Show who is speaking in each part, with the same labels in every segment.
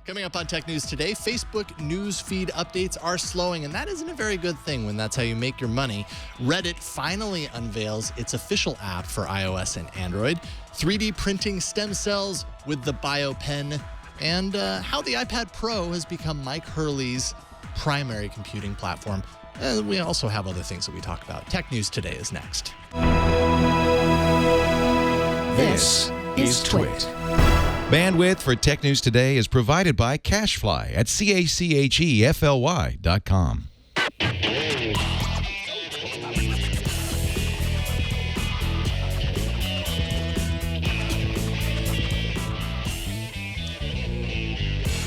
Speaker 1: Coming up on Tech News today, Facebook news feed updates are slowing, and that isn't a very good thing when that's how you make your money. Reddit finally unveils its official app for iOS and Android. 3D printing stem cells with the Biopin, and how the iPad Pro has become Myke Hurley's primary computing platform. And we also have other things that we talk about. Tech News today is next.
Speaker 2: This is Twit.
Speaker 3: Bandwidth for Tech News Today is provided by CacheFly at CacheFly.com.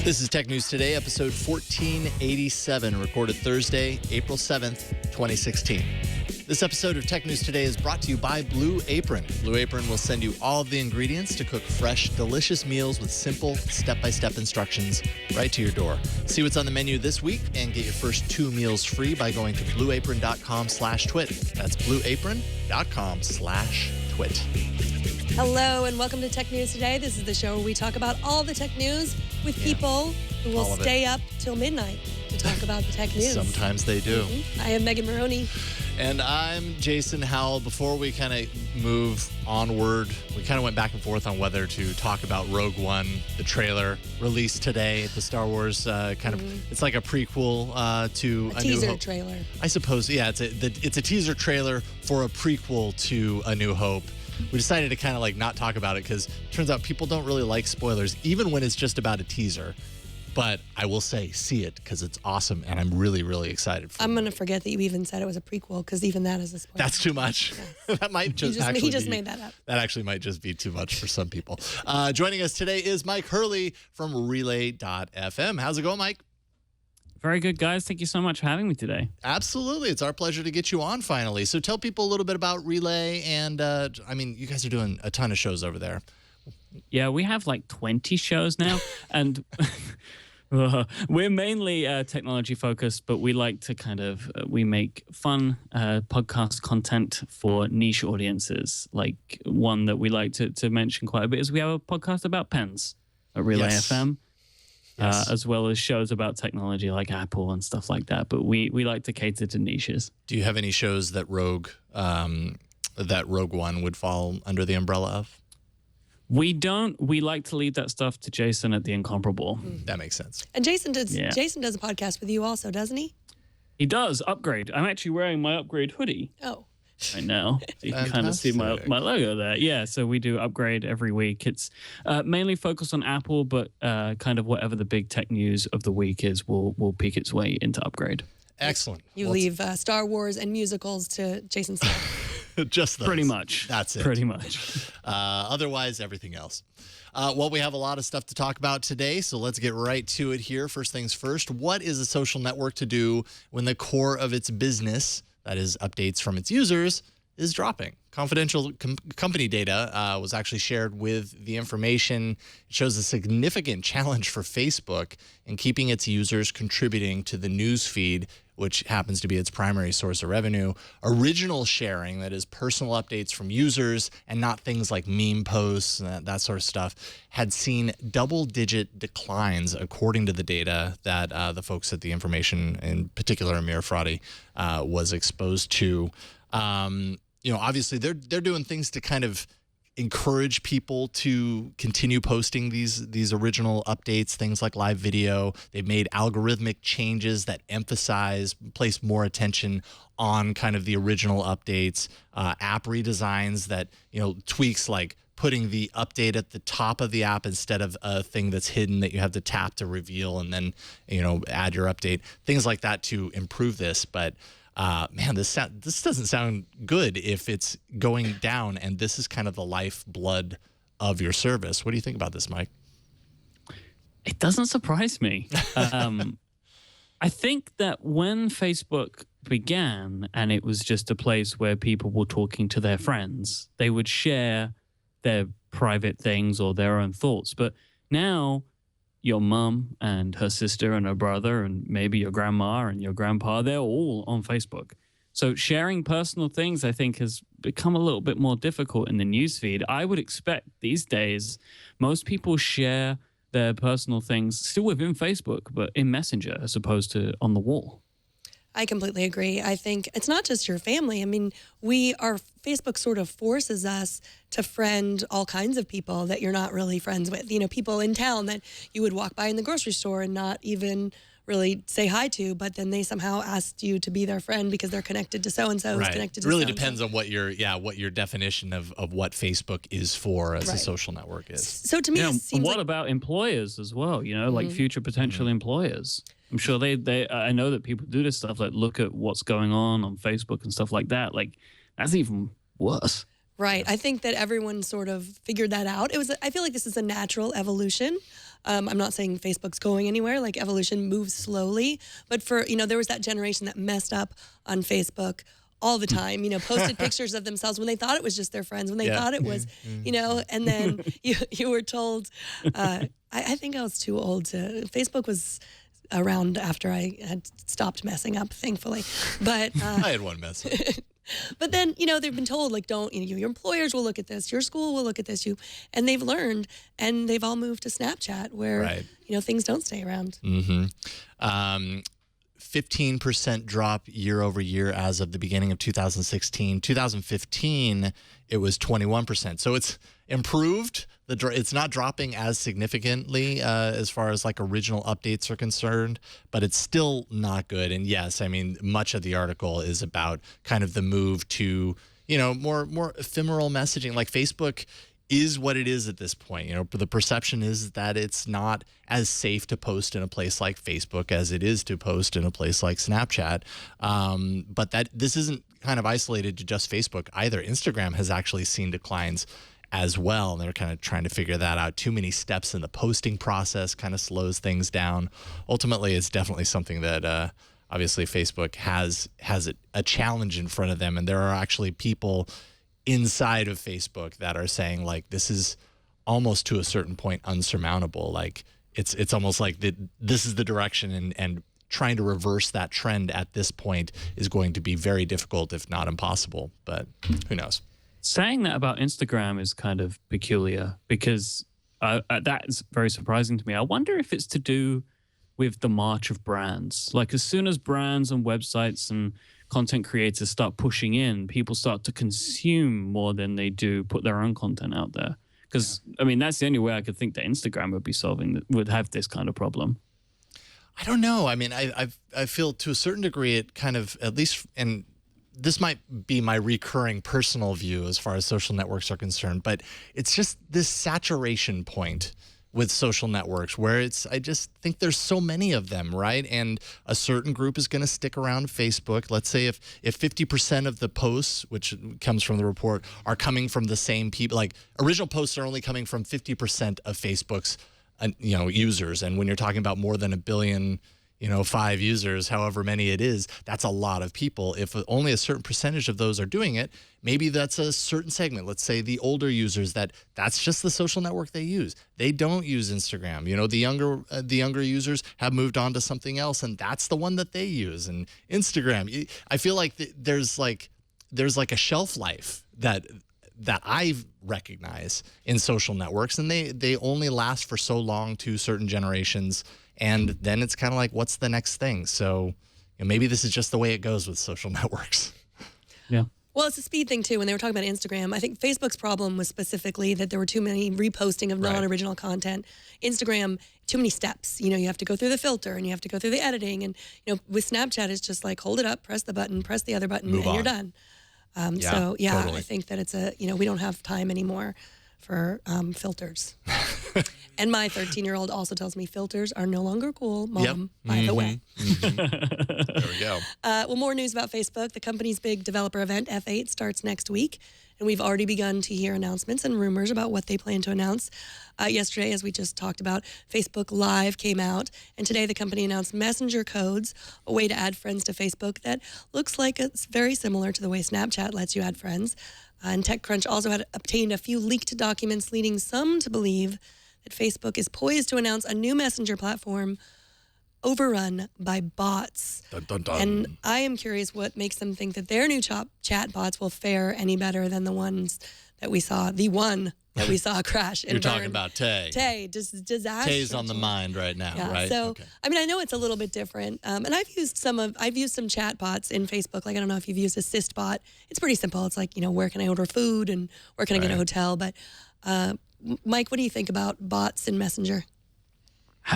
Speaker 1: This is Tech News Today, episode 1487, recorded Thursday, April 7th, 2016. This episode of Tech News Today is brought to you by Blue Apron. Blue Apron will send you all of the ingredients to cook fresh, delicious meals with simple, step-by-step instructions right to your door. See what's on the menu this week and get your first 2 meals free by going to blueapron.com/twit. That's blueapron.com/twit.
Speaker 4: Hello and welcome to Tech News Today. This is the show where we talk about all the tech news with people who will stay up till midnight to talk about the tech news.
Speaker 1: Sometimes they do.
Speaker 4: I am Megan Morrone.
Speaker 1: And I'm Jason Howell. Before we kind of move onward, we kind of went back and forth on whether to talk about Rogue One, the trailer released today, the Star Wars it's like a prequel to A New
Speaker 4: teaser
Speaker 1: Hope.
Speaker 4: trailer.
Speaker 1: I suppose, yeah, it's a teaser trailer for a prequel to A New Hope. We decided to kind of like not talk about it because it turns out people don't really like spoilers, even when it's just about a teaser. But I will say, see it because it's awesome, and I'm really, really excited for it.
Speaker 4: I'm going to forget that you even said it was a prequel because even that is a spoiler.
Speaker 1: That's too much. Yes. That might just
Speaker 4: he just made that up.
Speaker 1: That actually might just be too much for some people. Joining us today is Myke Hurley from Relay.fm. How's it going, Myke?
Speaker 2: Very good, guys. Thank you so much for having me today.
Speaker 1: Absolutely. It's our pleasure to get you on finally. So tell people a little bit about Relay, and you guys are doing a ton of shows over there.
Speaker 2: Yeah, we have like 20 shows now, and we're mainly technology focused, but we like to we make fun podcast content for niche audiences. Like one that we like to mention quite a bit is we have a podcast about pens at Relay FM. Yes. As well as shows about technology like Apple and stuff like that. But we like to cater to niches.
Speaker 1: Do you have any shows that Rogue One would fall under the umbrella of?
Speaker 2: We don't. We like to leave that stuff to Jason at The Incomparable.
Speaker 1: That makes sense.
Speaker 4: And Jason does a podcast with you also, doesn't he?
Speaker 2: He does. Upgrade. I'm actually wearing my Upgrade hoodie.
Speaker 4: Oh.
Speaker 2: Right now. So you can kind of see my logo there. Yeah, so we do Upgrade every week. It's mainly focused on Apple, but kind of whatever the big tech news of the week is will peek its way into Upgrade.
Speaker 1: Excellent.
Speaker 4: You leave Star Wars and musicals to Jason Smith.
Speaker 1: Just those.
Speaker 2: Pretty much.
Speaker 1: That's it.
Speaker 2: Pretty much.
Speaker 1: Otherwise, everything else. Well, we have a lot of stuff to talk about today, so let's get right to it here. First things first, what is a social network to do when the core of its business, that is updates from its users, is dropping? Confidential company data was actually shared with the information. It shows a significant challenge for Facebook in keeping its users contributing to the news feed, which happens to be its primary source of revenue. Original sharing, that is personal updates from users and not things like meme posts and that sort of stuff, had seen double-digit declines according to the data that the folks at the information, in particular Amir Fradi, was exposed to. Obviously they're doing things to kind of encourage people to continue posting these original updates, things like live video. They've made algorithmic changes that place more attention on kind of the original updates, app redesigns that, tweaks like putting the update at the top of the app instead of a thing that's hidden that you have to tap to reveal and then, add your update, things like that to improve this. But this doesn't sound good if it's going down, and this is kind of the lifeblood of your service. What do you think about this, Myke?
Speaker 2: It doesn't surprise me. I think that when Facebook began and it was just a place where people were talking to their friends, they would share their private things or their own thoughts. But now your mum and her sister and her brother and maybe your grandma and your grandpa, they're all on Facebook. So sharing personal things, I think, has become a little bit more difficult in the newsfeed. I would expect these days most people share their personal things still within Facebook, but in Messenger as opposed to on the wall.
Speaker 4: I completely agree. I think it's not just your family. I mean, Facebook sort of forces us to friend all kinds of people that you're not really friends with. You know, people in town that you would walk by in the grocery store and not even really say hi to, but then they somehow asked you to be their friend because they're connected to so-and-so who's connected to
Speaker 1: It really
Speaker 4: so-and-so.
Speaker 1: depends on what your definition of what Facebook is for as a social network is.
Speaker 4: So to me, it seems
Speaker 2: what about employers as well? You know, like future potential employers. I'm sure I know that people do this stuff, like look at what's going on Facebook and stuff like that. Like, that's even worse.
Speaker 4: Right. I think that everyone sort of figured that out. I feel like this is a natural evolution. I'm not saying Facebook's going anywhere. Like, evolution moves slowly. But there was that generation that messed up on Facebook all the time, posted pictures of themselves when they thought it was just their friends, when they thought it was, and then you were told, I think I was too old Facebook was around after I had stopped messing up, thankfully. But
Speaker 1: I had one mess up.
Speaker 4: But then, they've been told, like, don't, your employers will look at this, your school will look at this, and they've learned, and they've all moved to Snapchat where, things don't stay around.
Speaker 1: 15% drop year over year as of the beginning of 2016. 2015, it was 21%. So it's improved. It's not dropping as significantly as far as like original updates are concerned, but it's still not good. And yes, I mean, much of the article is about kind of the move to, more ephemeral messaging. Like, Facebook is what it is at this point. The perception is that it's not as safe to post in a place like Facebook as it is to post in a place like Snapchat. But this isn't kind of isolated to just Facebook either. Instagram has actually seen declines as well, and they're kind of trying to figure that out. Too many steps in the posting process kind of slows things down. Ultimately, it's definitely something that obviously Facebook has a challenge in front of them, and there are actually people inside of Facebook that are saying, like, this is almost to a certain point unsurmountable. Like, it's almost like this is the direction, and trying to reverse that trend at this point is going to be very difficult, if not impossible. But who knows?
Speaker 2: Saying that about Instagram is kind of peculiar because that is very surprising to me. I wonder if it's to do with the march of brands. Like, as soon as brands and websites and content creators start pushing in, people start to consume more than they do put their own content out there. Because, I mean, that's the only way I could think that Instagram would have this kind of problem.
Speaker 1: I don't know. I mean, I feel to a certain degree it kind of, at least, and this might be my recurring personal view as far as social networks are concerned, but it's just this saturation point with social networks where I just think there's so many of them, right? And a certain group is going to stick around Facebook. Let's say if 50% of the posts, which comes from the report, are coming from the same people, like original posts are only coming from 50% of Facebook's users. And when you're talking about more than 1 billion 5 users, however many it is, that's a lot of people. If only a certain percentage of those are doing it, maybe that's a certain segment. Let's say the older users that's just the social network they use. They don't use Instagram. The younger users have moved on to something else, and that's the one that they use. And Instagram, I feel like there's like a shelf life that I recognize in social networks, and they only last for so long to certain generations. And then it's kind of like, what's the next thing? So maybe this is just the way it goes with social networks.
Speaker 2: Yeah.
Speaker 4: Well, it's a speed thing, too. When they were talking about Instagram, I think Facebook's problem was specifically that there were too many reposting of non-original content. Instagram, too many steps. You have to go through the filter, and you have to go through the editing. And, with Snapchat, it's just like, hold it up, press the button, press the other button, you're done. Totally. I think that it's we don't have time anymore for filters. And my 13-year-old also tells me filters are no longer cool, Mom, by the way.
Speaker 1: There we go.
Speaker 4: Well, more news about Facebook. The company's big developer event, F8, starts next week. And we've already begun to hear announcements and rumors about what they plan to announce. Yesterday, as we just talked about, Facebook Live came out. And today, the company announced Messenger codes, a way to add friends to Facebook that looks like it's very similar to the way Snapchat lets you add friends. And TechCrunch also had obtained a few leaked documents, leading some to believe that Facebook is poised to announce a new messenger platform overrun by bots.
Speaker 1: Dun, dun, dun.
Speaker 4: And I am curious what makes them think that their new chat bots will fare any better than the ones that we saw, the one that we saw crash. And
Speaker 1: You're talking
Speaker 4: burn.
Speaker 1: about Tay.
Speaker 4: Tay, just disaster.
Speaker 1: Tay's on the mind right now,
Speaker 4: Yeah,
Speaker 1: right?
Speaker 4: so
Speaker 1: Okay.
Speaker 4: I mean, I know it's a little bit different, and I've used some chat bots in Facebook. Like I don't know if you've used Assist bot. It's pretty simple. It's like where can I order food and where can I get a hotel. But Myke, what do you think about bots in Messenger?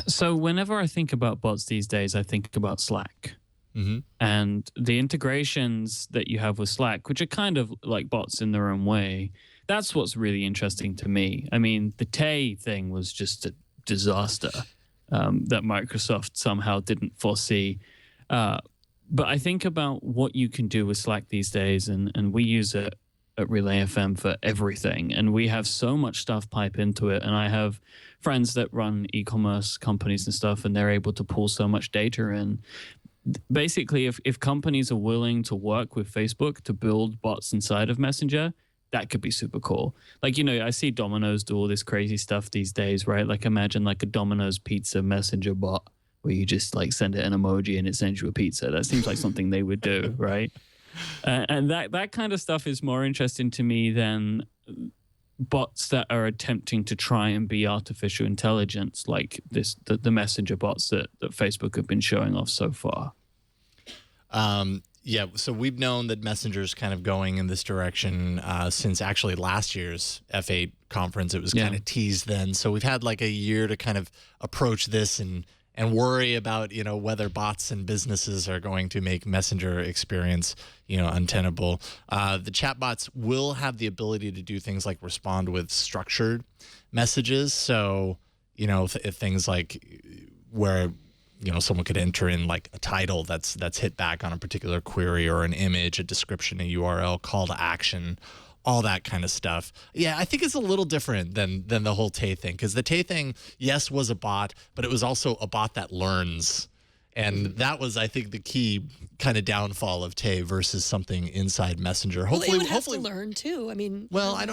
Speaker 2: So whenever I think about bots these days, I think about Slack.
Speaker 1: Mm-hmm.
Speaker 2: And the integrations that you have with Slack, which are kind of like bots in their own way, that's what's really interesting to me. I mean, the Tay thing was just a disaster that Microsoft somehow didn't foresee. But I think about what you can do with Slack these days, and we use it at Relay FM for everything. And we have so much stuff pipe into it. And I have friends that run e-commerce companies and stuff, and they're able to pull so much data in. Basically, if companies are willing to work with Facebook to build bots inside of Messenger, that could be super cool. Like, I see Domino's do all this crazy stuff these days, right? Like imagine like a Domino's pizza messenger bot where you just like send it an emoji and it sends you a pizza. That seems like something they would do, right? And that kind of stuff is more interesting to me than bots that are attempting to try and be artificial intelligence, like the messenger bots that Facebook have been showing off so far.
Speaker 1: Yeah, so we've known that Messenger's kind of going in this direction since actually last year's F8 conference. It was kind of teased then. So we've had like a year to kind of approach this and worry about, whether bots and businesses are going to make Messenger experience, untenable. The chatbots will have the ability to do things like respond with structured messages. So, if things like where someone could enter in like a title that's hit back on a particular query, or an image, a description, a URL, call to action, all that kind of stuff. Yeah, I think it's a little different than the whole Tay thing, because the Tay thing, yes, was a bot, but it was also a bot that learns. And that was, I think, the key kind of downfall of Tay versus something inside Messenger. Hopefully,
Speaker 4: it would have to learn too. I mean,
Speaker 1: I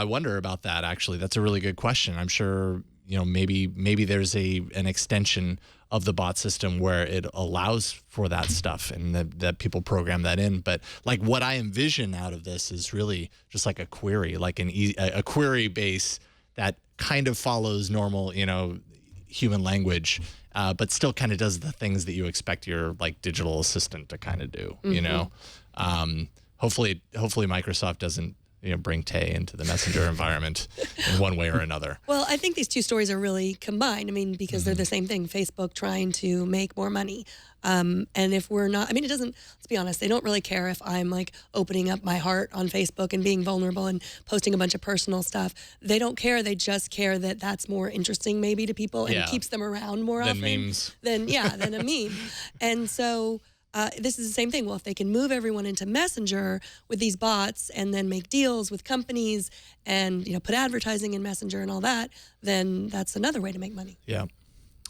Speaker 1: wonder about that. Actually, that's a really good question. I'm sure maybe there's an extension of the bot system where it allows for that stuff, and that people program that in. But like what I envision out of this is really just like a query, like a query base that kind of follows normal, human language, but still kind of does the things that you expect your like digital assistant to kind of do. Hopefully Microsoft doesn't bring Tay into the Messenger environment in one way or another.
Speaker 4: Well, I think these two stories are really combined. I mean, because they're the same thing. Facebook trying to make more money. And if we're not, I mean, it doesn't, let's be honest, they don't really care if I'm like opening up my heart on Facebook and being vulnerable and posting a bunch of personal stuff. They don't care. They just care that that's more interesting maybe to people and keeps them around more often.
Speaker 1: Memes.
Speaker 4: Than a meme. And so this is the same thing. Well, if they can move everyone into Messenger with these bots and then make deals with companies and put advertising in Messenger and all that, then that's another way to make money.
Speaker 1: Yeah.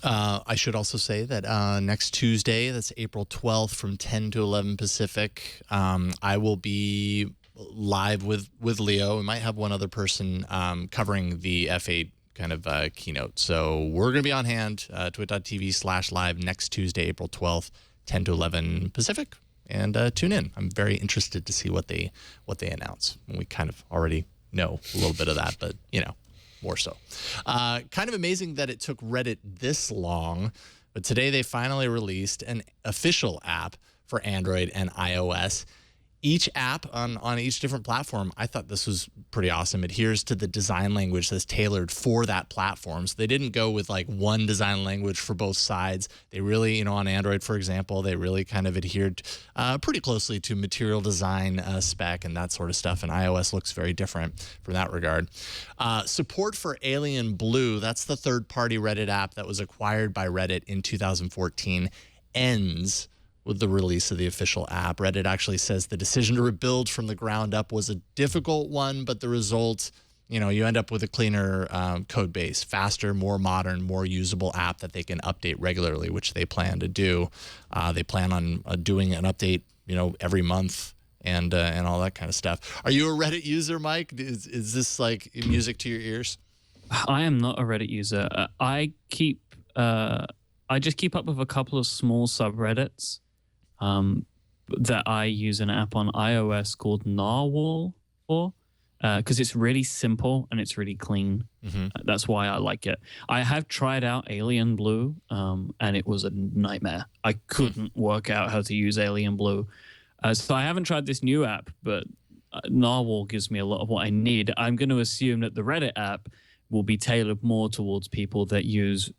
Speaker 1: I should also say that next Tuesday, that's April 12th from 10 to 11 Pacific, I will be live with Leo. We might have one other person covering the F8 kind of keynote. So we're going to be on hand, twit.tv/live next Tuesday, April 12th. 10 to 11 Pacific, and tune in. I'm very interested to see what they announce. We kind of already know a little bit of that, but more so. Kind of amazing that it took Reddit this long, but today they finally released an official app for Android and iOS. Each app on each different platform, I thought this was pretty awesome, adheres to the design language that's tailored for that platform. So they didn't go with like one design language for both sides. They really, on Android, for example, they really kind of adhered pretty closely to material design spec and that sort of stuff. And iOS looks very different from that regard. Support for Alien Blue, that's the third-party Reddit app that was acquired by Reddit in 2014, ends with the release of the official app. Reddit actually says the decision to rebuild from the ground up was a difficult one, but the result, you end up with a cleaner code base, faster, more modern, more usable app that they can update regularly, which they plan to do. They plan on doing an update, every month and all that kind of stuff. Are you a Reddit user, Myke? Is this like music to your ears?
Speaker 2: I am not a Reddit user. I just keep up with a couple of small subreddits that I use an app on iOS called Narwhal. for, because it's really simple and it's really clean. That's why I like it. I have tried out Alien Blue, and it was a nightmare. I couldn't work out how to use Alien Blue. So I haven't tried this new app, but Narwhal gives me a lot of what I need. I'm going to assume that the Reddit app will be tailored more towards people that use,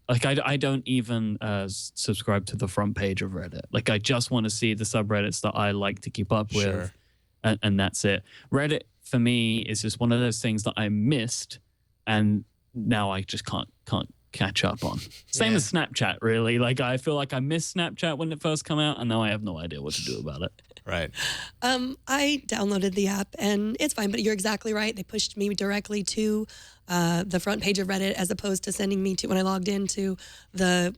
Speaker 2: like, I don't even subscribe to the front page of Reddit. Like, I just want to see the subreddits that I like to keep up with, and that's it. Reddit, for me, is just one of those things that I missed, and now I just can't catch up on. Same as Snapchat, really. Like, I feel like I missed Snapchat when it first came out, and now I have no idea what to do about it.
Speaker 1: Right.
Speaker 4: I downloaded the app and it's fine, but you're exactly right. They pushed me directly to the front page of Reddit as opposed to sending me to, when I logged into the,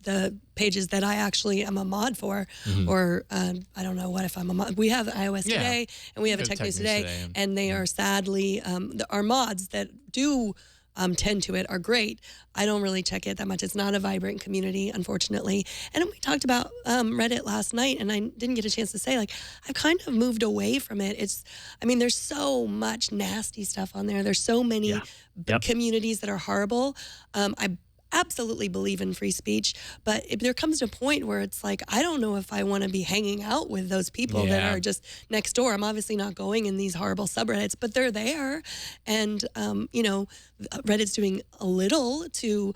Speaker 4: the pages that I actually am a mod for, or I don't know what if I'm a mod. We have iOS Today and we have a Tech News Today, and they are sadly, our mods that do tend to it are great. I don't really check it that much. It's not a vibrant community, unfortunately. And we talked about Reddit last night, and I didn't get a chance to say, like, I've kind of moved away from it. There's so much nasty stuff on there. There's so many communities that are horrible. I absolutely believe in free speech, but there comes a point where it's like, I don't know if I want to be hanging out with those people that are just next door. I'm obviously not going in these horrible subreddits, but they're there. And, Reddit's doing a little to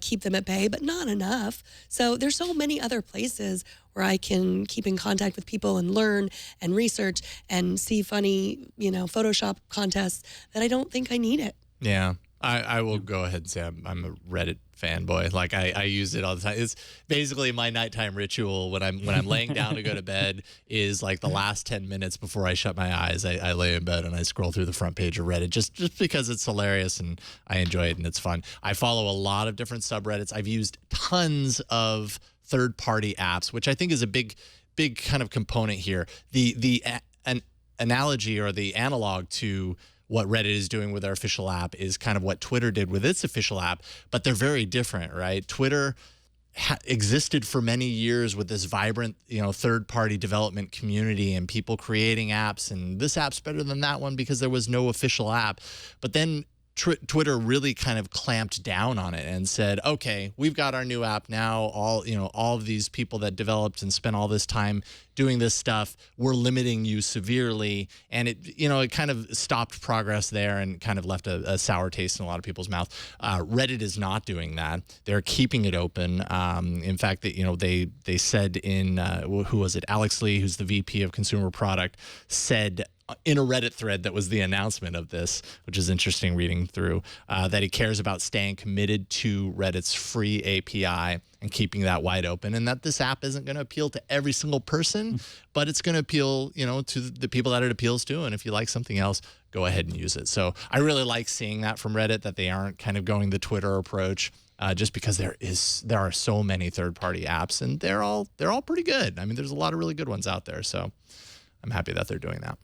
Speaker 4: keep them at bay, but not enough. So there's so many other places where I can keep in contact with people and learn and research and see funny, Photoshop contests that I don't think I need it.
Speaker 1: Yeah. I will go ahead and say I'm a Reddit fanboy. Like, I use it all the time. It's basically my nighttime ritual when I'm laying down to go to bed is like the last 10 minutes before I shut my eyes. I lay in bed and I scroll through the front page of Reddit just because it's hilarious and I enjoy it and it's fun. I follow a lot of different subreddits. I've used tons of third-party apps, which I think is a big kind of component here. An analogy or the analog to what Reddit is doing with their official app is kind of what Twitter did with its official app, but they're very different, right? Twitter existed for many years with this vibrant, third-party development community and people creating apps, and this app's better than that one because there was no official app. But then Twitter really kind of clamped down on it and said, okay, we've got our new app now. All of these people that developed and spent all this time doing this stuff, we're limiting you severely. And it kind of stopped progress there and kind of left a sour taste in a lot of people's mouth. Reddit is not doing that. They're keeping it open. In fact, they said in, who was it? Alex Lee, who's the VP of Consumer Product, said in a Reddit thread that was the announcement of this, which is interesting reading through, that he cares about staying committed to Reddit's free API and keeping that wide open, and that this app isn't going to appeal to every single person, but it's going to appeal, to the people that it appeals to. And if you like something else, go ahead and use it. So I really like seeing that from Reddit, that they aren't kind of going the Twitter approach, just because there are so many third-party apps, and they're all pretty good. I mean, there's a lot of really good ones out there. So I'm happy that they're doing that.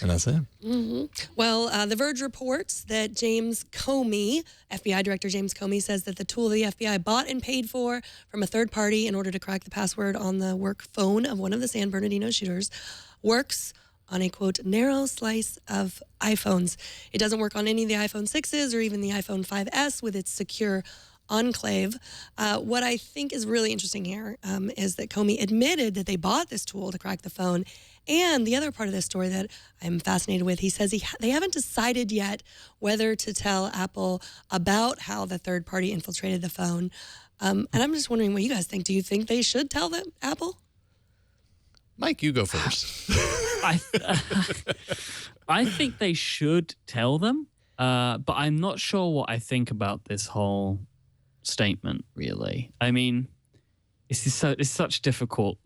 Speaker 1: And that's it.
Speaker 4: Well, The Verge reports that James Comey, FBI Director James Comey, says that the tool the FBI bought and paid for from a third party in order to crack the password on the work phone of one of the San Bernardino shooters works on a, quote, narrow slice of iPhones. It doesn't work on any of the iPhone 6s or even the iPhone 5S with its secure enclave. What I think is really interesting here is that Comey admitted that they bought this tool to crack the phone. And the other part of this story that I'm fascinated with, he says they haven't decided yet whether to tell Apple about how the third party infiltrated the phone. And I'm just wondering what you guys think. Do you think they should tell them, Apple?
Speaker 1: Myke, you go first.
Speaker 2: I think they should tell them, but I'm not sure what I think about this whole statement, really. I mean, it's such difficult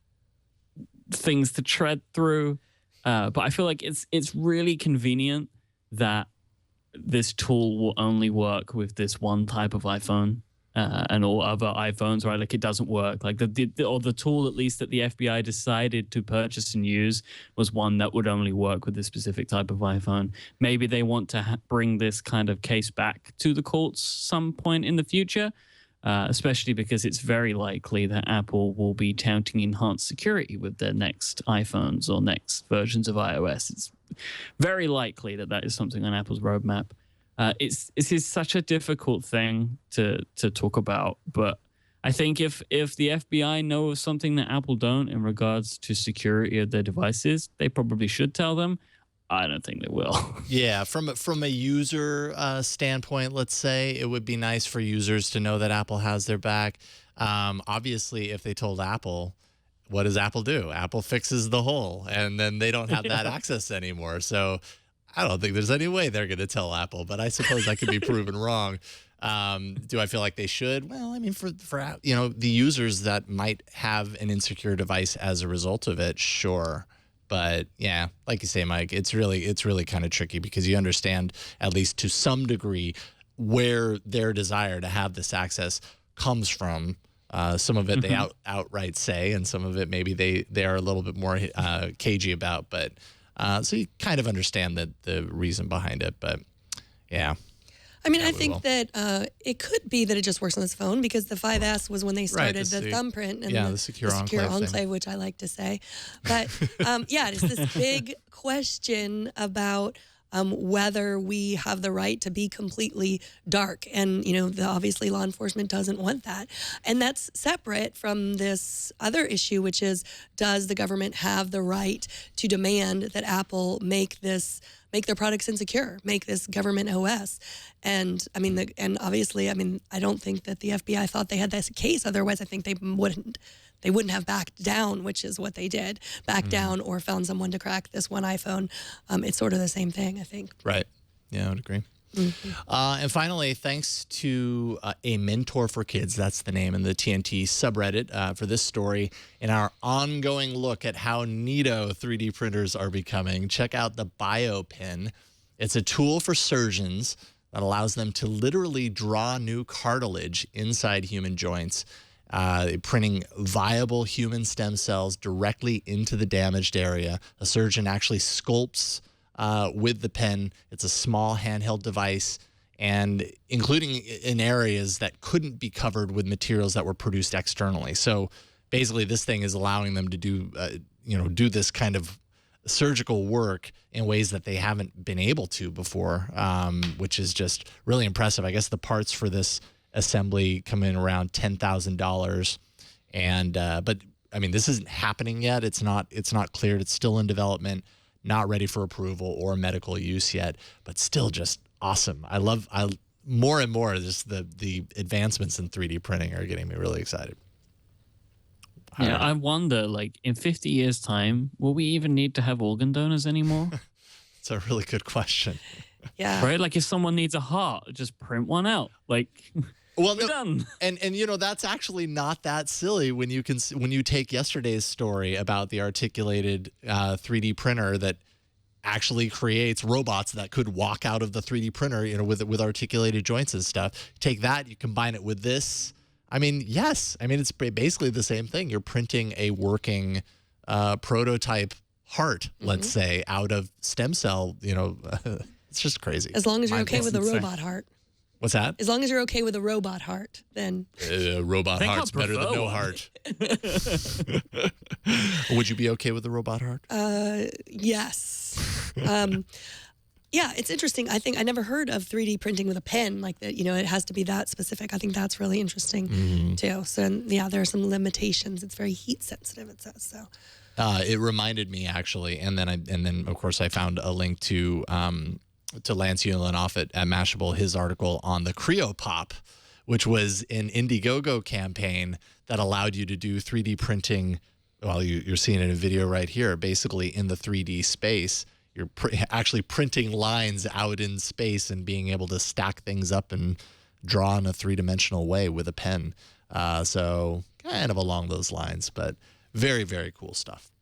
Speaker 2: things to tread through, but I feel like it's really convenient that this tool will only work with this one type of iPhone, and all other iPhones, right? Like, it doesn't work. Like the tool, at least, that the FBI decided to purchase and use was one that would only work with this specific type of iPhone. Maybe they want to bring this kind of case back to the courts some point in the future. especially because it's very likely that Apple will be touting enhanced security with their next iPhones or next versions of iOS. It's very likely that that is something on Apple's roadmap. It is such a difficult thing to talk about, but I think if the FBI knows something that Apple don't in regards to security of their devices, they probably should tell them. I don't think they will.
Speaker 1: Yeah, from a user standpoint, let's say, it would be nice for users to know that Apple has their back. Obviously, if they told Apple, what does Apple do? Apple fixes the hole, and then they don't have that access anymore. So I don't think there's any way they're going to tell Apple, but I suppose that could be proven wrong. Do I feel like they should? Well, I mean, for the users that might have an insecure device as a result of it, sure. But yeah, like you say, Myke, it's really kind of tricky because you understand, at least to some degree, where their desire to have this access comes from. Some of it they outright say, and some of it maybe they are a little bit more cagey about. But so you kind of understand the reason behind it. But yeah.
Speaker 4: I mean, I think that it could be that it just works on this phone because the 5S was when they started the thumbprint and
Speaker 1: the secure enclave,
Speaker 4: which I like to say. But yeah, it's this big question about whether we have the right to be completely dark. And, obviously law enforcement doesn't want that. And that's separate from this other issue, which is, does the government have the right to demand that Apple make their products insecure, make this government OS? And I mean, obviously, I don't think that the FBI thought they had this case. Otherwise, I think they wouldn't have backed down, which is what they did, down or found someone to crack this one iPhone. It's sort of the same thing, I think.
Speaker 1: Right. Yeah, I would agree. And finally, thanks to A Mentor for Kids, that's the name in the TNT subreddit, for this story and our ongoing look at how neato 3D printers are becoming. Check out the Biopin. It's a tool for surgeons that allows them to literally draw new cartilage inside human joints, printing viable human stem cells directly into the damaged area. A surgeon actually sculpts with the pen. It's a small handheld device, and including in areas that couldn't be covered with materials that were produced externally. So basically, this thing is allowing them to do this kind of surgical work in ways that they haven't been able to before, which is just really impressive. I guess the parts for this assembly come in around $10,000, and but I mean, this isn't happening yet. It's not cleared. It's still in development, not ready for approval or medical use yet, but still just awesome. I more and more just the advancements in 3D printing are getting me really excited.
Speaker 2: Yeah, I wonder, like, in 50 years' time, will we even need to have organ donors anymore?
Speaker 1: It's a really good question.
Speaker 4: Yeah.
Speaker 2: Right? Like, if someone needs a heart, just print one out. Like,
Speaker 1: well,
Speaker 2: we're done.
Speaker 1: And that's actually not that silly when you take yesterday's story about the articulated 3D printer that actually creates robots that could walk out of the 3D printer, with articulated joints and stuff. Take that, you combine it with this. I mean, yes. I mean, it's basically the same thing. You're printing a working prototype heart, let's say, out of stem cell. It's just crazy.
Speaker 4: As long as you're okay with a robot heart.
Speaker 1: What's that?
Speaker 4: As long as you're okay with a robot heart, then
Speaker 1: robot heart's better than no heart. Would you be okay with a robot heart?
Speaker 4: Yes. Yeah, it's interesting. I think I never heard of 3D printing with a pen like that. It has to be that specific. I think that's really interesting too. So yeah, there are some limitations. It's very heat sensitive, it says. So
Speaker 1: it reminded me actually, and then of course I found a link to Lance Ulanoff at Mashable, his article on the Cryopop, which was an Indiegogo campaign that allowed you to do 3D printing. Well, you're seeing it in a video right here, basically in the 3D space. You're actually printing lines out in space and being able to stack things up and draw in a three-dimensional way with a pen. So kind of along those lines, but very, very cool stuff.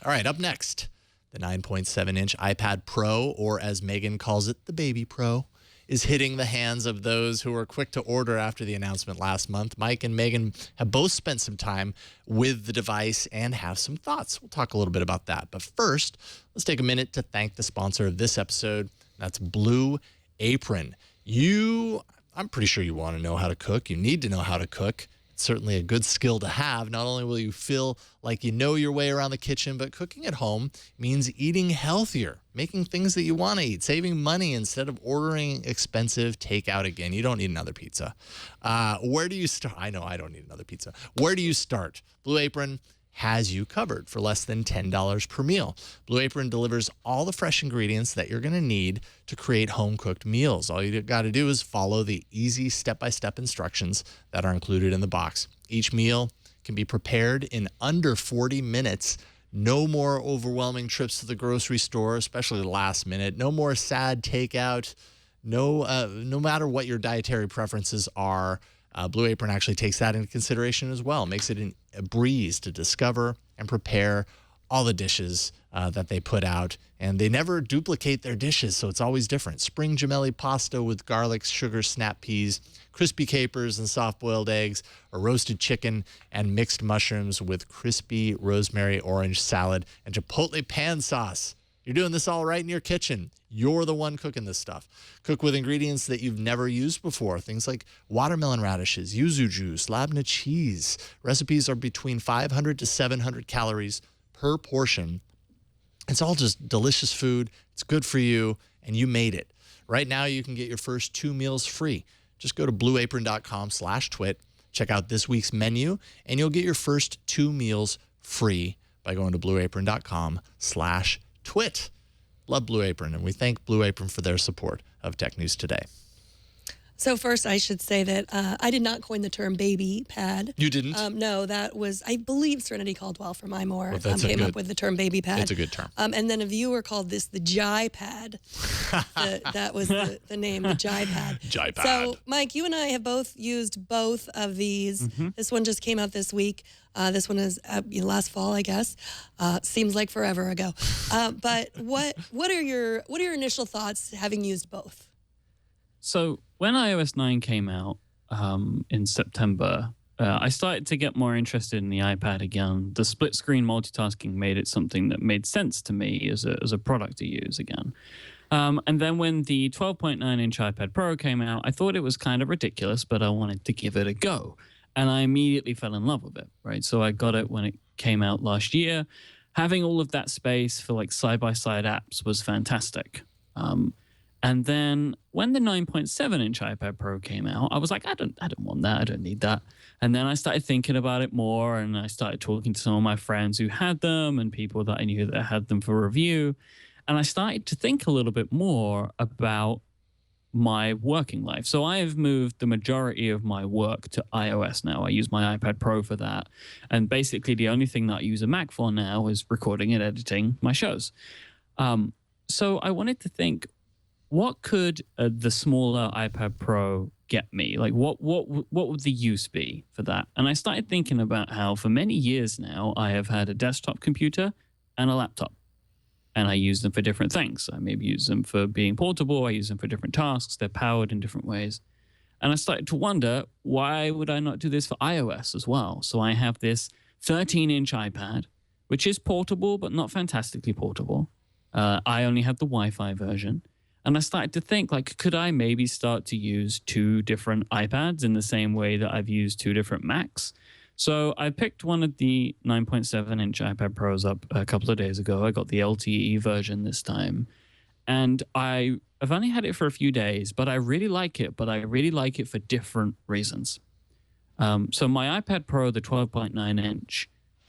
Speaker 1: All right, up next, the 9.7-inch iPad Pro, or as Megan calls it, the Baby Pro, is hitting the hands of those who were quick to order after the announcement last month. Myke and Megan have both spent some time with the device and have some thoughts. We'll talk a little bit about that. But first, let's take a minute to thank the sponsor of this episode. That's Blue Apron. I'm pretty sure you want to know how to cook. You need to know how to cook. It's certainly a good skill to have. Not only will you feel like you know your way around the kitchen, but cooking at home means eating healthier, making things that you want to eat, saving money instead of ordering expensive takeout again. You don't need another pizza. Where do you start? I know I don't need another pizza. Where do you start? Blue Apron has you covered for less than $10 per meal. Blue Apron delivers all the fresh ingredients that you're going to need to create home-cooked meals. All you got to do is follow the easy step-by-step instructions that are included in the box. Each meal can be prepared in under 40 minutes. No more overwhelming trips to the grocery store, especially the last minute. No more sad takeout. No matter what your dietary preferences are, Blue Apron actually takes that into consideration as well. Makes it a breeze to discover and prepare all the dishes that they put out. And they never duplicate their dishes, so it's always different. Spring gemelli pasta with garlic, sugar, snap peas, crispy capers and soft-boiled eggs, or roasted chicken and mixed mushrooms with crispy rosemary orange salad and chipotle pan sauce. You're doing this all right in your kitchen. You're the one cooking this stuff. Cook with ingredients that you've never used before. Things like watermelon radishes, yuzu juice, labna cheese. Recipes are between 500 to 700 calories per portion. It's all just delicious food. It's good for you, and you made it. Right now, you can get your first 2 meals free. Just go to blueapron.com/twit. Check out this week's menu, and you'll get your first 2 meals free by going to blueapron.com/twit. Love Blue Apron, and we thank Blue Apron for their support of Tech News Today.
Speaker 4: So first, I should say that I did not coin the term baby pad.
Speaker 1: You didn't?
Speaker 4: No, that was, I believe, Serenity Caldwell from iMore
Speaker 1: Well,
Speaker 4: up with the term baby pad.
Speaker 1: It's a good term.
Speaker 4: And then a viewer called this the GiPad. That was the name, the GiPad.
Speaker 1: GiPad.
Speaker 4: So, Myke, you and I have both used both of these. Mm-hmm. This one just came out this week. This one is last fall, I guess. Seems like forever ago. But what are your initial thoughts having used both?
Speaker 2: So when iOS 9 came out in September, I started to get more interested in the iPad again. The split screen multitasking made it something that made sense to me as a product to use again. And then when the 12.9-inch iPad Pro came out, I thought it was kind of ridiculous, but I wanted to give it a go. And I immediately fell in love with it, right? So I got it when it came out last year. Having all of that space for like side-by-side apps was fantastic. And then when the 9.7-inch iPad Pro came out, I was like, I don't want that. I don't need that. And then I started thinking about it more, and I started talking to some of my friends who had them and people that I knew that had them for review. And I started to think a little bit more about my working life. So I have moved the majority of my work to iOS now. I use my iPad Pro for that. And basically the only thing that I use a Mac for now is recording and editing my shows. So I wanted to think, what could the smaller iPad Pro get me? Like, what would the use be for that? And I started thinking about how for many years now, I have had a desktop computer and a laptop. And I use them for different things. I maybe use them for being portable. I use them for different tasks. They're powered in different ways. And I started to wonder, why would I not do this for iOS as well? So I have this 13-inch iPad, which is portable, but not fantastically portable. I only have the Wi-Fi version. And I started to think, like, could I maybe start to use 2 different iPads in the same way that I've used 2 different Macs? So I picked one of the 9.7-inch iPad Pros up a couple of days ago. I got the LTE version this time. And I've only had it for a few days, but I really like it. But I really like it for different reasons. So my iPad Pro, the 12.9-inch,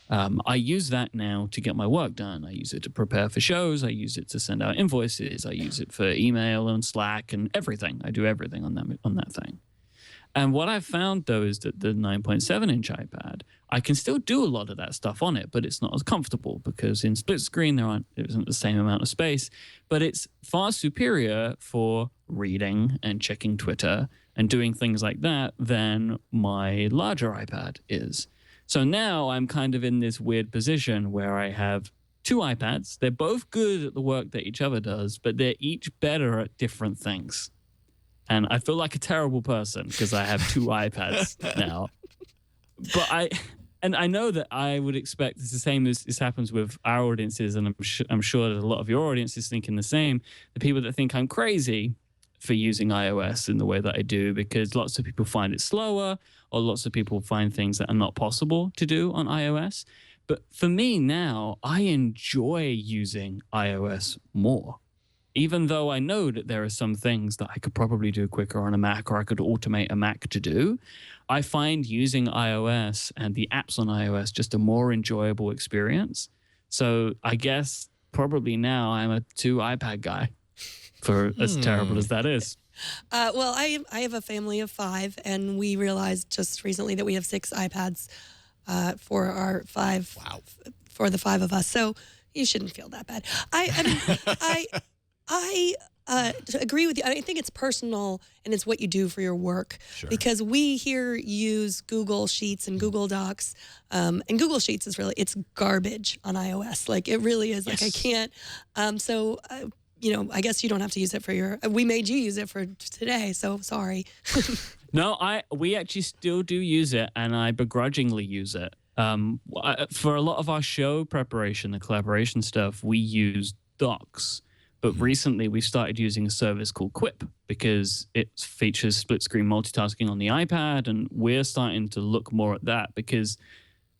Speaker 2: I use that now to get my work done. I use it to prepare for shows. I use it to send out invoices. I use it for email and Slack and everything. I do everything on that thing. And what I've found, though, is that the 9.7-inch iPad, I can still do a lot of that stuff on it, but it's not as comfortable because in split screen, there isn't the same amount of space. But it's far superior for reading and checking Twitter and doing things like that than my larger iPad is. So now I'm kind of in this weird position where I have 2 iPads. They're both good at the work that each other does, but they're each better at different things. And I feel like a terrible person because I have 2 iPads now. But I know that I would expect it's the same as this happens with our audiences, and I'm sure that a lot of your audience is thinking the same. The people that think I'm crazy for using iOS in the way that I do, because lots of people find it slower, or lots of people find things that are not possible to do on iOS. But for me now, I enjoy using iOS more. Even though I know that there are some things that I could probably do quicker on a Mac, or I could automate a Mac to do, I find using iOS and the apps on iOS just a more enjoyable experience. So I guess probably now I'm a 2 iPad guy, for as terrible as that is.
Speaker 4: Well, I have a family of 5, and we realized just recently that we have 6 iPads for our 5.
Speaker 1: Wow.
Speaker 4: For the 5 of us. So you shouldn't feel that bad. I mean, I agree with you. I think it's personal, and it's what you do for your work.
Speaker 1: Sure.
Speaker 4: Because we here use Google Sheets and Google Docs, and Google Sheets is it's garbage on iOS. Like, it really is. Like, I can't. I guess you don't have to use it for your. We made you use it for today, so sorry.
Speaker 2: No, we actually still do use it, and I begrudgingly use it. For a lot of our show preparation, the collaboration stuff, we use Docs. But recently, we started using a service called Quip, because it features split-screen multitasking on the iPad, and we're starting to look more at that, because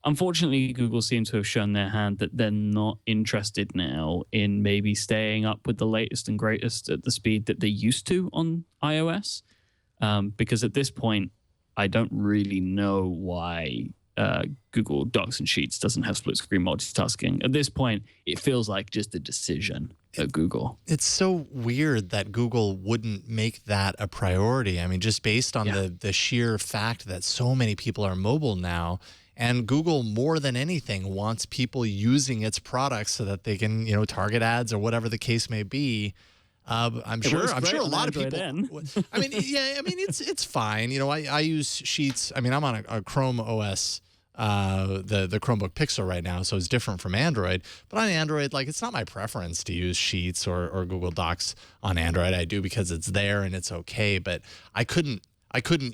Speaker 2: unfortunately, Google seems to have shown their hand that they're not interested now in maybe staying up with the latest and greatest at the speed that they used to on iOS. Because at this point, I don't really know why Google Docs and Sheets doesn't have split-screen multitasking. At this point, it feels like just a decision at Google.
Speaker 1: It's so weird that Google wouldn't make that a priority. I mean, just based on the sheer fact that so many people are mobile now, and Google more than anything wants people using its products so that they can, target ads or whatever the case may be. I'm sure a lot of people. I mean, it's fine. I use Sheets. I mean, I'm on a Chrome OS, the Chromebook Pixel right now, so it's different from Android. But on Android, it's not my preference to use Sheets or Google Docs on Android. I do because it's there and it's okay. But I couldn't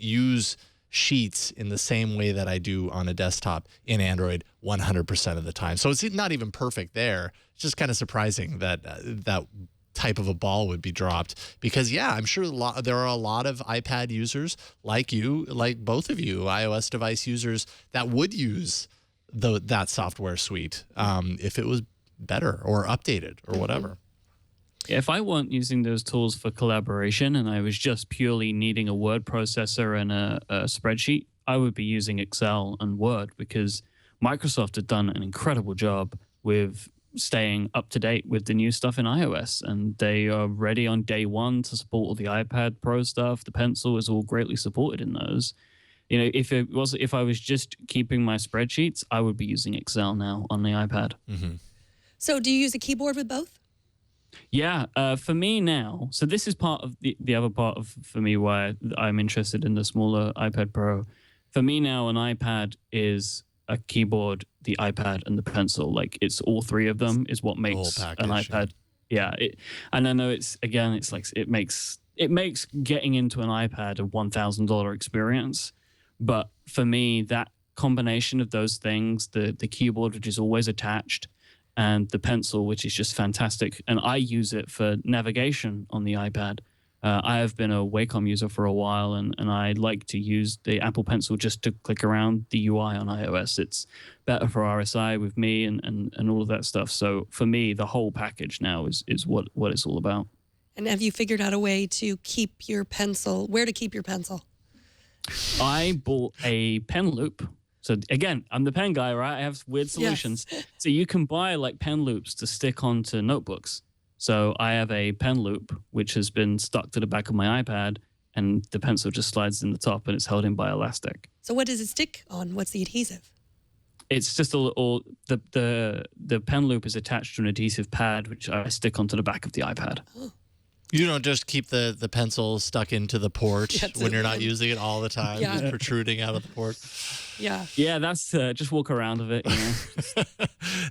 Speaker 1: use Sheets in the same way that I do on a desktop in Android 100% of the time. So it's not even perfect there. It's just kind of surprising that that type of a ball would be dropped, because I'm sure there are a lot of iPad users like you, like both of you, iOS device users, that would use that software suite if it was better or updated or whatever.
Speaker 2: If I weren't using those tools for collaboration and I was just purely needing a word processor and a spreadsheet, I would be using Excel and Word, because Microsoft had done an incredible job with staying up to date with the new stuff in iOS, and they are ready on day one to support all the iPad Pro stuff. The Pencil is all greatly supported in those. If I was just keeping my spreadsheets, I would be using Excel now on the iPad.
Speaker 1: Mm-hmm.
Speaker 4: So do you use a keyboard with both?
Speaker 2: Yeah, for me now. So this is part of the other part of, for me, why I'm interested in the smaller iPad Pro. For me now, an iPad is a keyboard, the iPad, and the Pencil. It's all 3 of them is what makes an iPad. Yeah, and I know it makes getting into an iPad a $1,000 experience. But for me, that combination of those things, the keyboard, which is always attached, and the Pencil, which is just fantastic, and I use it for navigation on the iPad. I have been a Wacom user for a while, and I like to use the Apple Pencil just to click around the UI on iOS. It's better for RSI with me and all of that stuff. So for me, the whole package now is what it's all about.
Speaker 4: And have you figured out a way to keep your pencil, where to keep your pencil?
Speaker 2: I bought a pen loop. So again, I'm the pen guy, right? I have weird solutions. Yes. So you can buy pen loops to stick onto notebooks. So I have a pen loop, which has been stuck to the back of my iPad, and the pencil just slides in the top, and it's held in by elastic.
Speaker 4: So what does it stick on? What's the adhesive?
Speaker 2: It's just the pen loop is attached to an adhesive pad, which I stick onto the back of the iPad.
Speaker 4: Oh.
Speaker 1: You don't just keep the pencil stuck into the port when you're not using it all the time, just protruding out of the port.
Speaker 4: Yeah.
Speaker 2: Yeah, that's just walk around with it,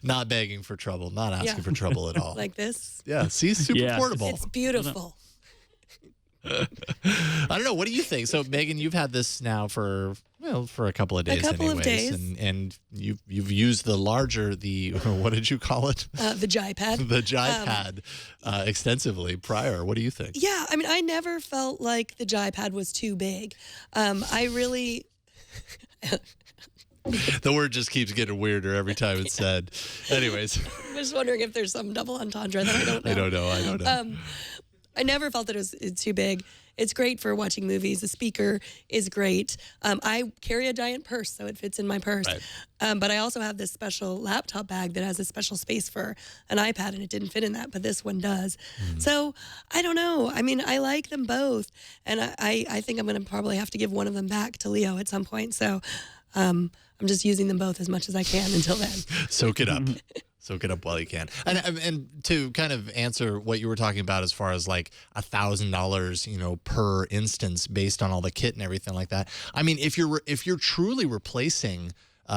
Speaker 1: Not begging for trouble, not asking for trouble at all.
Speaker 4: Like this?
Speaker 1: Yeah, see, super portable.
Speaker 4: It's beautiful.
Speaker 1: I don't know. What do you think? So, Megan, you've had this now for Well, for a couple of days,
Speaker 4: couple of days.
Speaker 1: and you've used what did you call it?
Speaker 4: The GiPad.
Speaker 1: The GiPad extensively prior. What do you think?
Speaker 4: Yeah, I mean, I never felt like the GiPad was too big. I really.
Speaker 1: The word just keeps getting weirder every time it's said. Anyways.
Speaker 4: I'm just wondering if there's some double entendre that I don't know.
Speaker 1: I don't know.
Speaker 4: I never felt that it's too big. It's great for watching movies. The speaker is great. I carry a giant purse, so it fits in my purse.
Speaker 1: Right.
Speaker 4: But I also have this special laptop bag that has a special space for an iPad, and it didn't fit in that, but this one does. So I don't know. I mean, I like them both, and I think I'm going to probably have to give one of them back to Leo at some point. So I'm just using them both as much as I can until then.
Speaker 1: Soak it up. Soak it up while you can. And to kind of answer what you were talking about as far as like $1,000, per instance based on all the kit and everything like that. I mean, if you're truly replacing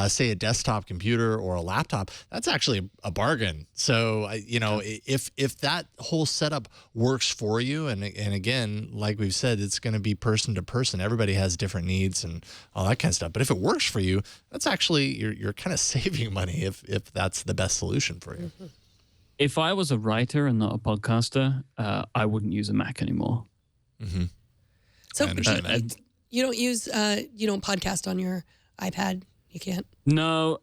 Speaker 1: say a desktop computer or a laptop, that's actually a bargain. So, if that whole setup works for you, and again, like we've said, it's going to be person to person. Everybody has different needs and all that kind of stuff. But if it works for you, that's actually, you're kind of saving money if that's the best solution for you.
Speaker 2: If I was a writer and not a podcaster, I wouldn't use a Mac anymore.
Speaker 1: Mm-hmm.
Speaker 4: So
Speaker 1: I understand that.
Speaker 4: you don't podcast on your iPad? You can't?
Speaker 2: No,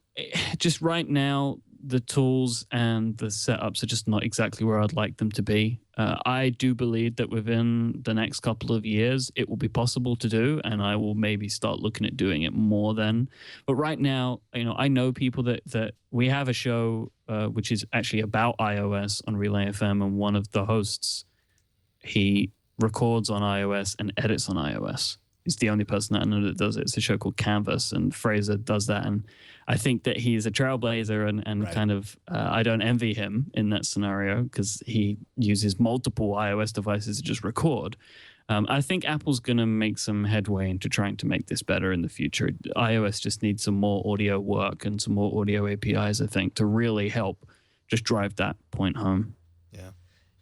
Speaker 2: just right now, the tools and the setups are just not exactly where I'd like them to be. I do believe that within the next couple of years, it will be possible to do, and I will maybe start looking at doing it more then. But right now, I know people that we have a show which is actually about iOS on Relay FM, and one of the hosts, he records on iOS and edits on iOS. He's the only person that I know that does it. It's a show called Canvas, and Fraser does that. And I think that he's a trailblazer, and
Speaker 1: right.
Speaker 2: kind of, I don't envy him in that scenario because he uses multiple iOS devices to just record. I think Apple's going to make some headway into trying to make this better in the future. iOS just needs some more audio work and some more audio APIs, I think, to really help just drive that point home.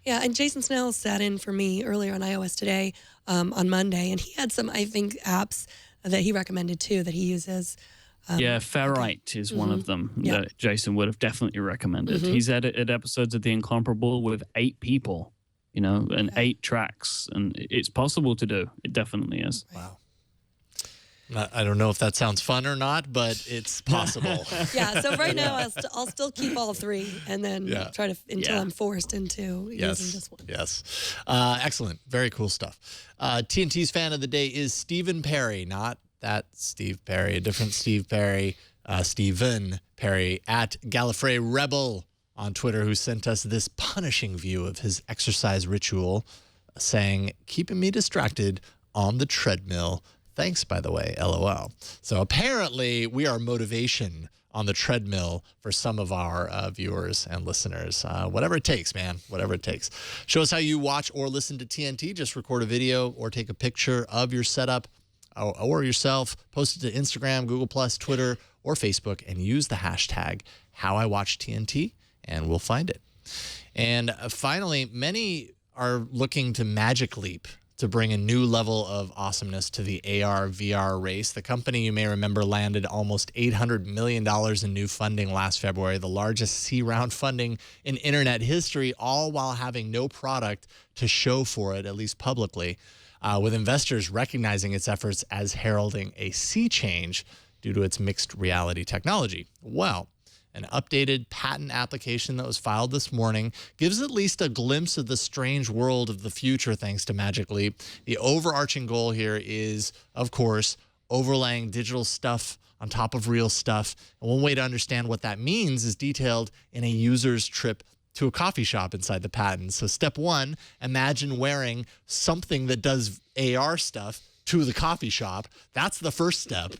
Speaker 4: Yeah, and Jason Snell sat in for me earlier on iOS Today on Monday, and he had some, I think, apps that he recommended too that he uses.
Speaker 2: Ferrite is one of them that Jason would have definitely recommended. He's edited episodes of The Incomparable with 8 people, and 8 tracks, and it's possible to do. It definitely is.
Speaker 1: Wow. I don't know if that sounds fun or not, but it's possible.
Speaker 4: Yeah, so right now I'll still keep all 3 and then try to until I'm forced into using just one.
Speaker 1: Yes. Excellent. Very cool stuff. TNT's fan of the day is Stephen Perry, not that Steve Perry, a different Steve Perry, Stephen Perry at Gallifrey Rebel on Twitter, who sent us this punishing view of his exercise ritual, saying, "Keeping me distracted on the treadmill. Thanks, by the way, LOL." So apparently we are motivation on the treadmill for some of our viewers and listeners. Whatever it takes, man. Whatever it takes. Show us how you watch or listen to TNT. Just record a video or take a picture of your setup or yourself. Post it to Instagram, Google+, Twitter, or Facebook, and use the hashtag HowIWatchTNT, and we'll find it. And finally, many are looking to Magic Leap to bring a new level of awesomeness to the AR/VR race. The company, you may remember, landed almost $800 million in new funding last February, the largest C-round funding in internet history, all while having no product to show for it, at least publicly, with investors recognizing its efforts as heralding a sea change due to its mixed reality technology. Well, an updated patent application that was filed this morning gives at least a glimpse of the strange world of the future thanks to Magic Leap. The overarching goal here is, of course, overlaying digital stuff on top of real stuff. And one way to understand what that means is detailed in a user's trip to a coffee shop inside the patent. So step 1, imagine wearing something that does AR stuff to the coffee shop. That's the first step.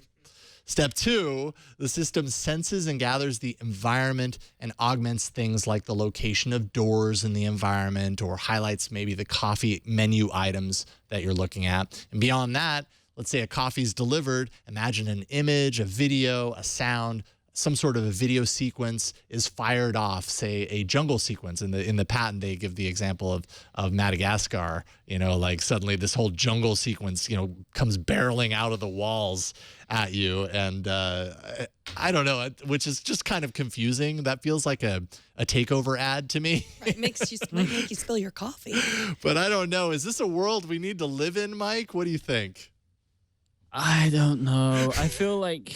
Speaker 1: Step 2, the system senses and gathers the environment and augments things like the location of doors in the environment, or highlights maybe the coffee menu items that you're looking at. And beyond that, let's say a coffee is delivered, imagine an image, a video, a sound, some sort of a video sequence is fired off, say a jungle sequence. In the patent, they give the example of Madagascar. Like suddenly this whole jungle sequence, comes barreling out of the walls at you, and I don't know, which is just kind of confusing. That feels like a takeover ad to me.
Speaker 4: Right, might make you spill your coffee.
Speaker 1: But I don't know. Is this a world we need to live in, Myke? What do you think?
Speaker 2: I don't know. I feel like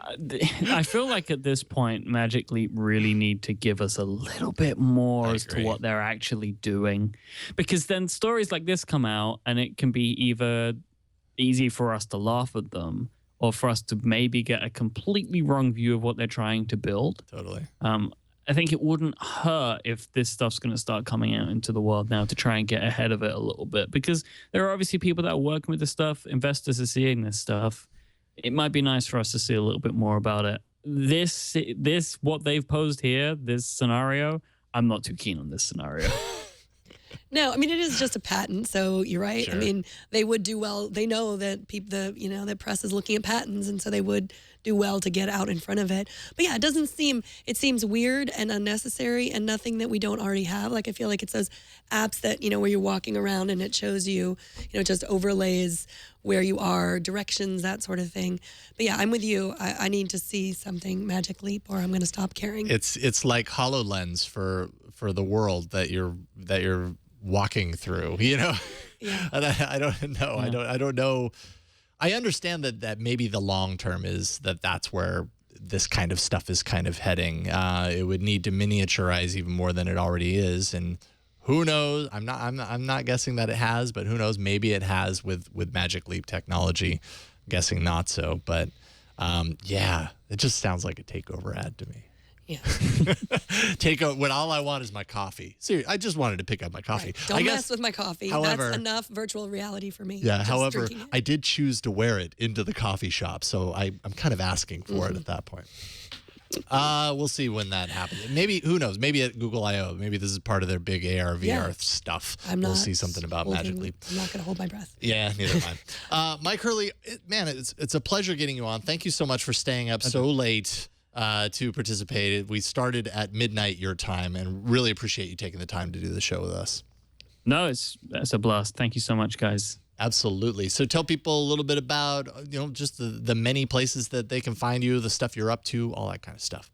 Speaker 2: at this point, Magic Leap really need to give us a little bit more as to what they're actually doing, because then stories like this come out and it can be either easy for us to laugh at them or for us to maybe get a completely wrong view of what they're trying to build.
Speaker 1: Totally.
Speaker 2: I think it wouldn't hurt if this stuff's going to start coming out into the world now to try and get ahead of it a little bit, because there are obviously people that are working with this stuff. Investors are seeing this stuff. It might be nice for us to see a little bit more about it. This, what they've posed here, this scenario, I'm not too keen on this scenario.
Speaker 4: No, I mean, it is just a patent, so you're right.
Speaker 1: Sure.
Speaker 4: I mean, they would do well. They know that the press is looking at patents, and so they would do well to get out in front of it. But yeah, it seems weird and unnecessary and nothing that we don't already have. Like, I feel like it's those apps that, where you're walking around and it shows you, just overlays where you are, directions, that sort of thing. But yeah, I'm with you. I need to see something Magic Leap or I'm going to stop caring.
Speaker 1: It's like HoloLens for the world that you're walking through,
Speaker 4: Yeah.
Speaker 1: And I don't know.
Speaker 2: Yeah.
Speaker 1: I don't know. I understand that maybe the long term is that's where this kind of stuff is kind of heading. It would need to miniaturize even more than it already is, and who knows? I'm not guessing that it has, but who knows? Maybe it has with Magic Leap technology. I'm guessing not so, but yeah, it just sounds like a takeover ad to me.
Speaker 4: Yeah.
Speaker 1: When all I want is my coffee. Seriously, I just wanted to pick up my coffee.
Speaker 4: Right. Don't mess with my coffee.
Speaker 1: However,
Speaker 4: That's enough virtual reality for me.
Speaker 1: Yeah.
Speaker 4: Just
Speaker 1: However,
Speaker 4: drinking it.
Speaker 1: I did choose to wear it into the coffee shop, so I'm kind of asking for it at that point. We'll see when that happens. Maybe, who knows? Maybe at Google I/O. Maybe this is part of their big AR VR stuff. We'll see something about Magic Leap.
Speaker 4: I'm not going to hold my breath.
Speaker 1: Yeah, neither am I. Myke Hurley, man, it's a pleasure getting you on. Thank you so much for staying up so late to participate. We started at midnight your time, and really appreciate you taking the time to do the show with us.
Speaker 2: No, it's a blast. Thank you so much, guys.
Speaker 1: Absolutely. So tell people a little bit about, just the many places that they can find you, the stuff you're up to, all that kind of stuff.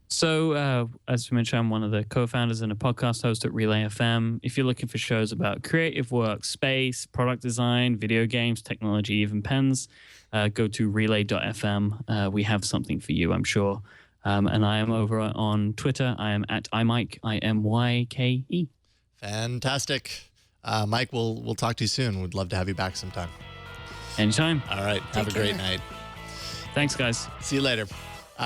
Speaker 2: So, as we mentioned, I'm one of the co-founders and a podcast host at Relay FM. If you're looking for shows about creative work, space, product design, video games, technology, even pens, go to relay.fm. We have something for you, I'm sure. And I am over on Twitter. I am at iMyke, IMYKE.
Speaker 1: Fantastic. Myke, we'll talk to you soon. We'd love to have you back sometime.
Speaker 2: Anytime.
Speaker 1: All right. Have a great night.
Speaker 2: Thanks, guys.
Speaker 1: See you later.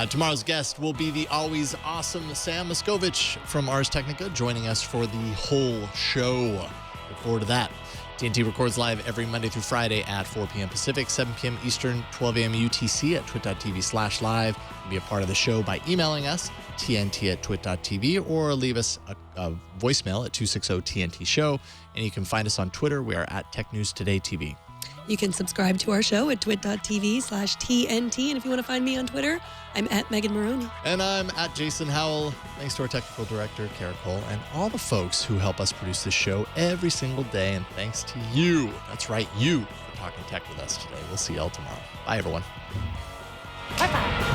Speaker 1: Tomorrow's guest will be the always awesome Sam Miskovich from Ars Technica, joining us for the whole show. Look forward to that. TNT records live every Monday through Friday at 4 p.m. Pacific, 7 p.m. Eastern, 12 a.m. UTC at twit.tv/live. Be a part of the show by emailing us, tnt@twit.tv, or leave us a voicemail at 260-TNT-SHOW. And you can find us on Twitter. We are at Tech News Today TV.
Speaker 4: You can subscribe to our show at twit.tv/TNT. And if you want to find me on Twitter, I'm at Megan Morrone.
Speaker 1: And I'm at Jason Howell. Thanks to our technical director, Kara Cole, and all the folks who help us produce this show every single day. And thanks to you, that's right, you, for talking tech with us today. We'll see y'all tomorrow. Bye, everyone.
Speaker 4: Bye-bye.